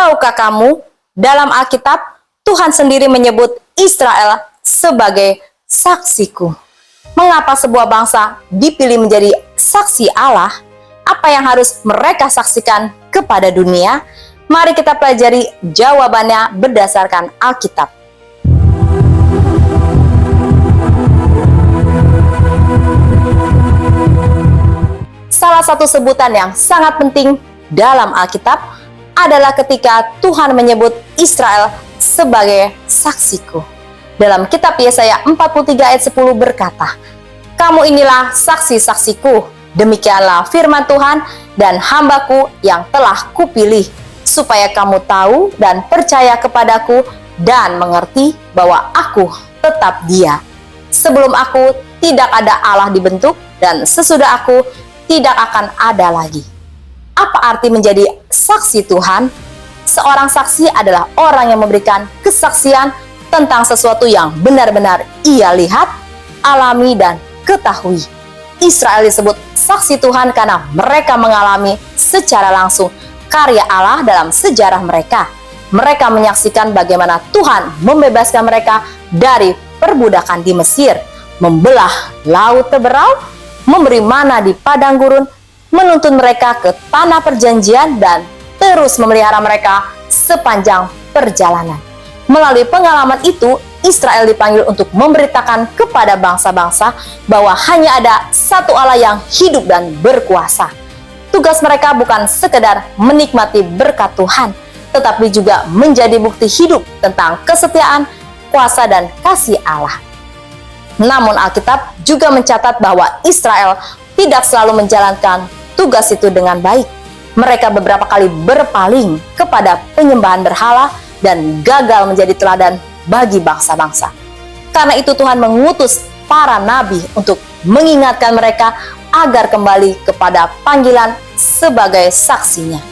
tahukah kamu, dalam Alkitab, Tuhan sendiri menyebut Israel sebagai saksiku. Mengapa sebuah bangsa dipilih menjadi saksi Allah? Apa yang harus mereka saksikan kepada dunia? Mari kita pelajari jawabannya berdasarkan Alkitab. Salah satu sebutan yang sangat penting dalam Alkitab adalah ketika Tuhan menyebut Israel sebagai saksiku. Dalam kitab Yesaya 43 ayat 10 berkata, "Kamu inilah saksi-saksiku, demikianlah firman Tuhan dan hambaku yang telah kupilih, supaya kamu tahu dan percaya kepadaku dan mengerti bahwa aku tetap Dia. Sebelum aku tidak ada Allah dibentuk, dan sesudah aku tidak akan ada lagi." Apa arti menjadi saksi Tuhan? Seorang saksi adalah orang yang memberikan kesaksian tentang sesuatu yang benar-benar ia lihat, alami, dan ketahui. Israel disebut saksi Tuhan karena mereka mengalami secara langsung karya Allah dalam sejarah mereka. Mereka menyaksikan bagaimana Tuhan membebaskan mereka dari perbudakan di Mesir, membelah laut Teberau, memberi mana di padang gurun, menuntun mereka ke tanah perjanjian, dan terus memelihara mereka sepanjang perjalanan. Melalui pengalaman itu, Israel dipanggil untuk memberitakan kepada bangsa-bangsa bahwa hanya ada satu Allah yang hidup dan berkuasa. Tugas mereka bukan sekedar menikmati berkat Tuhan, tetapi juga menjadi bukti hidup tentang kesetiaan, kuasa, dan kasih Allah. Namun Alkitab juga mencatat bahwa Israel tidak selalu menjalankan tugas itu dengan baik. Mereka beberapa kali berpaling kepada penyembahan berhala dan gagal menjadi teladan bagi bangsa-bangsa. Karena itu Tuhan mengutus para nabi untuk mengingatkan mereka agar kembali kepada panggilan sebagai saksinya.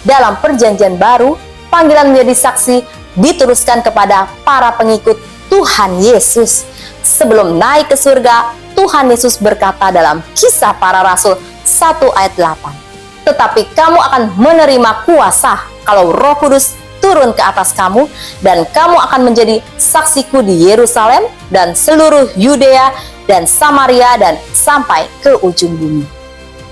Dalam perjanjian baru, panggilan menjadi saksi diteruskan kepada para pengikut Tuhan Yesus. Sebelum naik ke surga, Tuhan Yesus berkata dalam Kisah Para Rasul 1 ayat 8, "Tetapi kamu akan menerima kuasa kalau Roh Kudus turun ke atas kamu, dan kamu akan menjadi saksiku di Yerusalem dan seluruh Yudea dan Samaria dan sampai ke ujung bumi."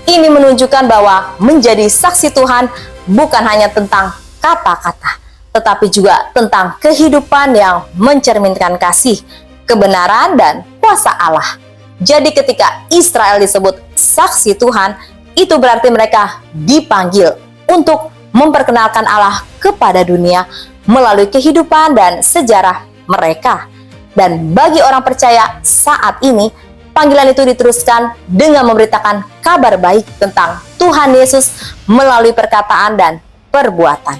Ini menunjukkan bahwa menjadi saksi Tuhan bukan hanya tentang kata-kata, tetapi juga tentang kehidupan yang mencerminkan kasih, kebenaran, dan kuasa Allah. Jadi ketika Israel disebut saksi Tuhan, itu berarti mereka dipanggil untuk memperkenalkan Allah kepada dunia melalui kehidupan dan sejarah mereka. Dan bagi orang percaya saat ini, panggilan itu diteruskan dengan memberitakan kabar baik tentang Tuhan Yesus melalui perkataan dan perbuatan.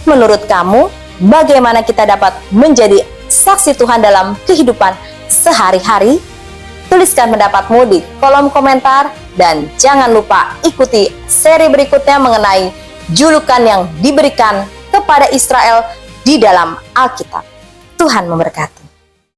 Menurut kamu, bagaimana kita dapat menjadi saksi Tuhan dalam kehidupan sehari-hari? Tuliskan pendapatmu di kolom komentar, dan jangan lupa ikuti seri berikutnya mengenai julukan yang diberikan kepada Israel di dalam Alkitab. Tuhan memberkati.